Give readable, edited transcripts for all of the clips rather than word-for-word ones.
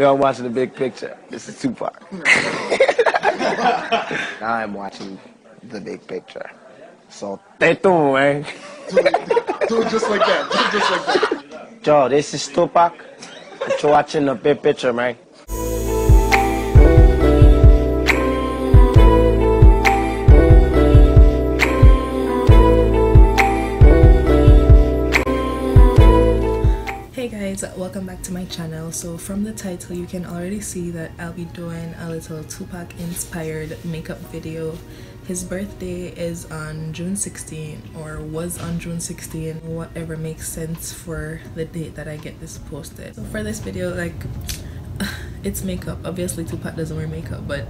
Yo, I'm watching the big picture. This is Tupac. Now I'm watching the big picture. So, stay tuned, man. Do it just like that. Do it just like that. Yo, this is Tupac. You're watching the big picture, man. Hey guys, welcome back to my channel. So from the title you can already see that I'll be doing a little Tupac inspired makeup video. His birthday is on June 16 or was on June 16, whatever makes sense for the date that I get this posted. So for this video, like, it's makeup. Obviously Tupac doesn't wear makeup, but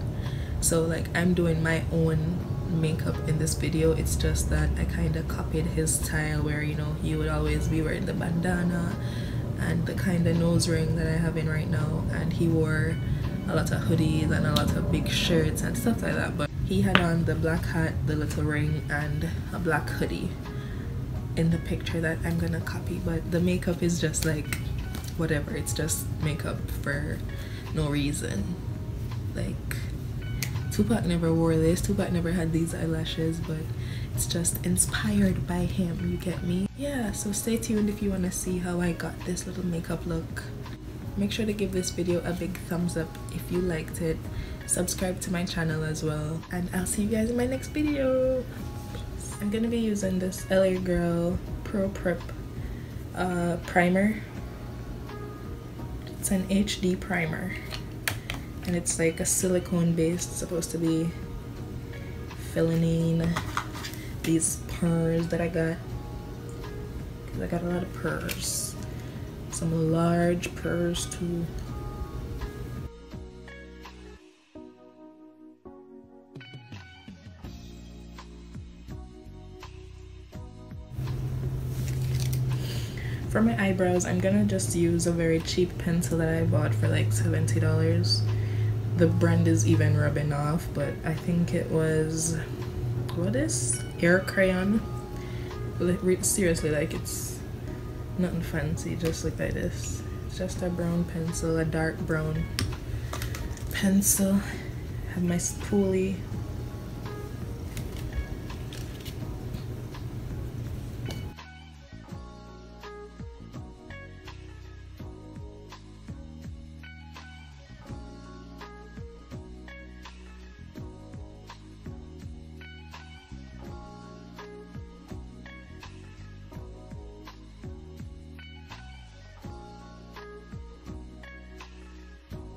so like I'm doing my own makeup in this video. It's just that I kind of copied his style where, you know, he would always be wearing the bandana and the kind of nose ring that I have in right now, and he wore a lot of hoodies and a lot of big shirts and stuff like that. But he had on the black hat, the little ring, and a black hoodie in the picture that I'm gonna copy. But the makeup is just like whatever, it's just makeup for no reason. Like, Tupac never wore this, Tupac never had these eyelashes, but it's just inspired by him, you get me? Yeah, so stay tuned if you want to see how I got this little makeup look. Make sure to give this video a big thumbs up if you liked it. Subscribe to my channel as well, and I'll see you guys in my next video. Peace. I'm gonna be using this LA Girl Pro Prep primer. It's an HD primer, and it's like a silicone base. It's supposed to be filling in these pores that I got, because I got a lot of pores, some large pores too. For my eyebrows, I'm gonna just use a very cheap pencil that I bought for like $70. The brand is even rubbing off, but I think it was, what is Air Crayon? Seriously, like, it's nothing fancy, just look like this. It's just a brown pencil, a dark brown pencil. I have my spoolie.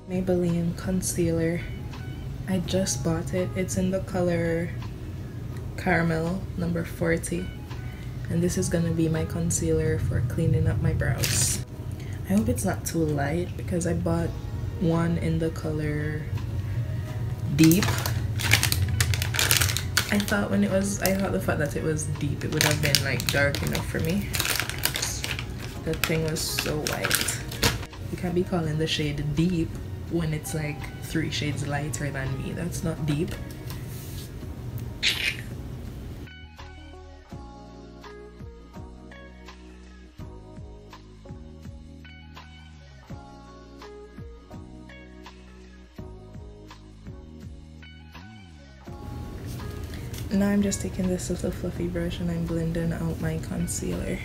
Maybelline concealer. I just bought it. It's in the color Caramel number 40, and this is gonna be my concealer for cleaning up my brows. I hope it's not too light because I bought one in the color Deep. I thought the fact that it was deep, it would have been like dark enough for me. The thing was so white. You can't be calling the shade deep when it's like 3 shades lighter than me. That's not deep. Now I'm just taking this little fluffy brush and I'm blending out my concealer.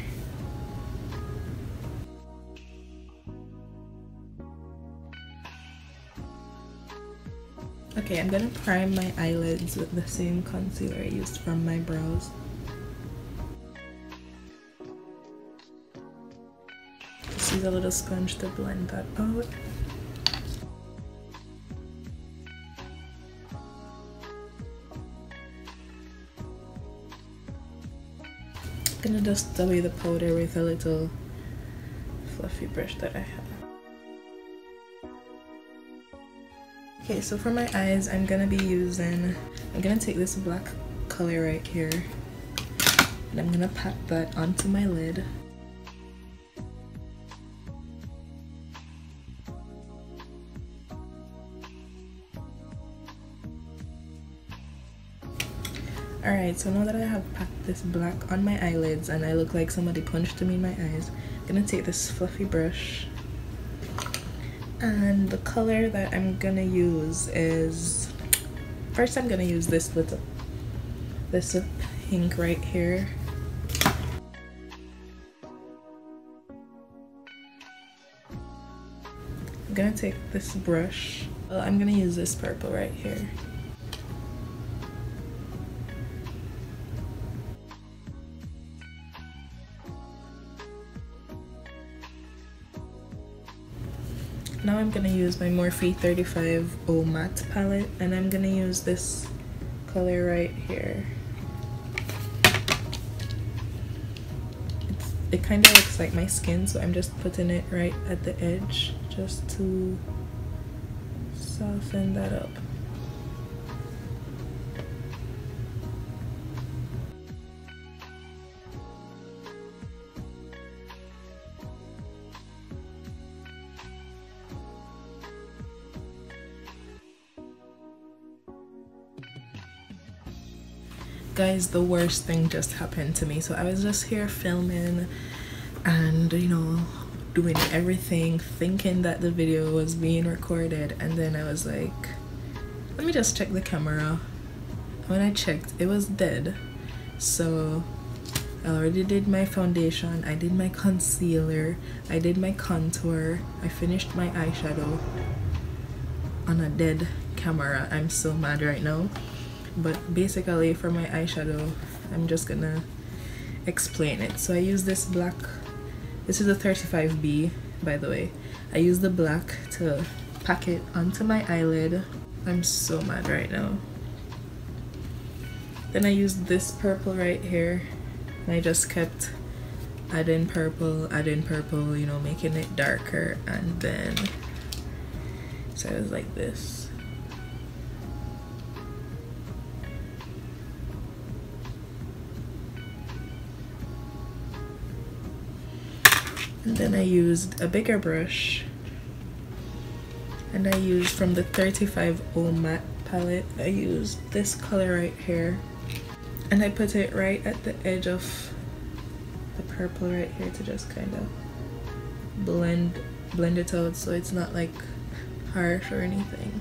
Okay, I'm gonna prime my eyelids with the same concealer I used from my brows. Just use a little sponge to blend that out. I'm gonna dust away the powder with a little fluffy brush that I have. Okay, so for my eyes, I'm gonna take this black color right here, and I'm gonna pat that onto my lid. Alright, so now that I have packed this black on my eyelids and I look like somebody punched me in my eyes, I'm gonna take this fluffy brush And the color that I'm gonna use is, first I'm gonna use this pink right here. I'm gonna take this brush. I'm gonna use this purple right here. Now I'm gonna use my Morphe 35 O Matte palette, and I'm gonna use this color right here. It kind of looks like my skin, so I'm just putting it right at the edge just to soften that up. Guys, the worst thing just happened to me. So I was just here filming and, you know, doing everything, thinking that the video was being recorded, and then I was like, let me just check the camera. When I checked, it was dead. So I already did my foundation, I did my concealer, I did my contour, I finished my eyeshadow on a dead camera. I'm so mad right now. But basically for my eyeshadow, I'm just gonna explain it. So I use this black, this is a 35B, by the way. I use the black to pack it onto my eyelid. I'm so mad right now. Then I used this purple right here, and I just kept adding purple, you know, making it darker, and then so it was like this. And then I used a bigger brush, and I used from the 35 O Matte palette, I used this color right here, and I put it right at the edge of the purple right here to just kind of blend it out so it's not like harsh or anything.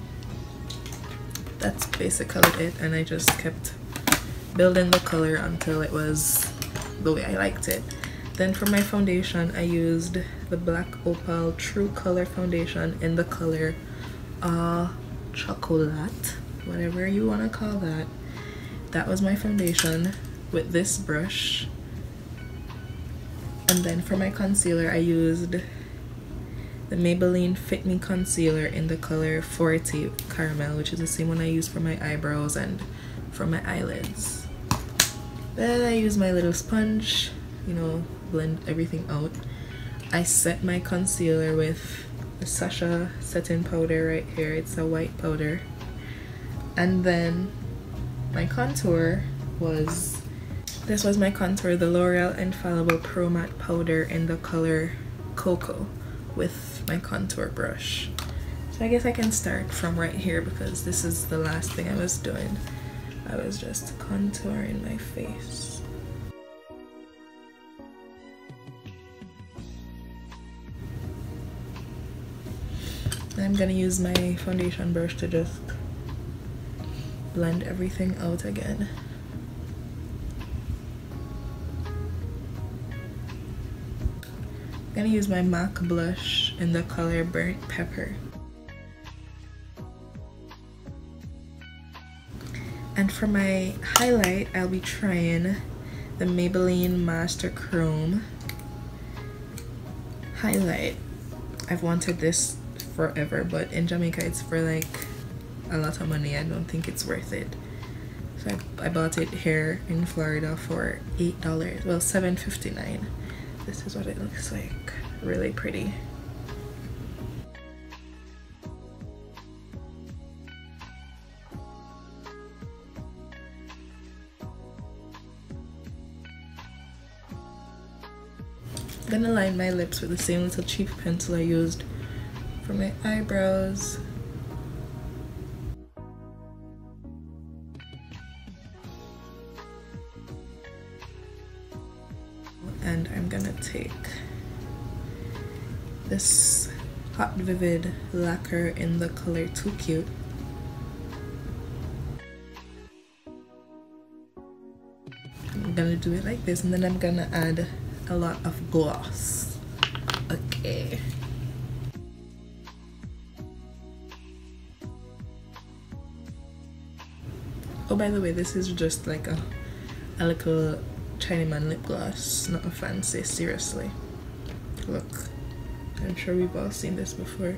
That's basically it, and I just kept building the color until it was the way I liked it. Then for my foundation, I used the Black Opal True Color Foundation in the color Chocolate, whatever you want to call that. That was my foundation with this brush. And then for my concealer, I used the Maybelline Fit Me Concealer in the color 40 Caramel, which is the same one I use for my eyebrows and for my eyelids. Then I use my little sponge, you know, blend everything out. I set my concealer with the Sasha setting powder right here. It's a white powder. And then my contour was, this was my contour, the L'Oreal Infallible Pro Matte powder in the color Cocoa with my contour brush. So I guess I can start from right here because this is the last thing I was doing. I was just contouring my face. I'm gonna use my foundation brush to just blend everything out again. I'm gonna use my MAC blush in the color Burnt Pepper. And for my highlight, I'll be trying the Maybelline Master Chrome highlight. I've wanted this forever, but in Jamaica it's for like a lot of money. I don't think it's worth it. So I bought it here in Florida for $8. Well, $7.59. This is what it looks like. Really pretty. I'm gonna line my lips with the same little cheap pencil I used for my eyebrows. And I'm gonna take this Hot Vivid lacquer in the color Too Cute. I'm gonna do it like this, and then I'm gonna add a lot of gloss. Okay. Oh, by the way, this is just like a little Chinaman lip gloss, nothing fancy, seriously. Look, I'm sure we've all seen this before.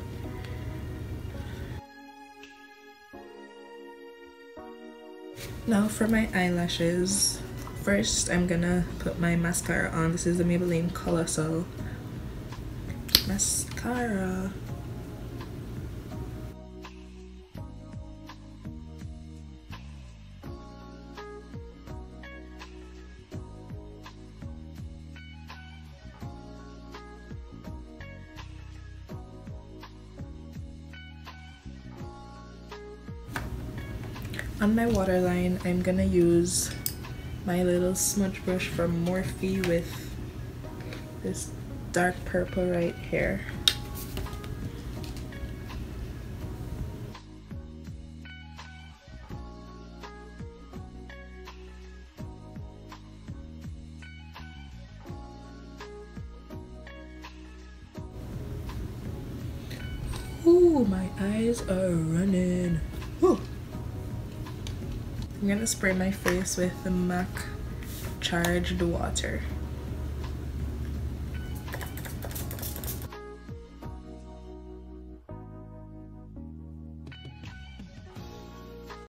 Now for my eyelashes. First, I'm gonna put my mascara on. This is the Maybelline Colossal mascara. On my waterline, I'm gonna use my little smudge brush from Morphe with this dark purple right here. Ooh, my eyes are running. Ooh. I'm gonna spray my face with the MAC Charged Water.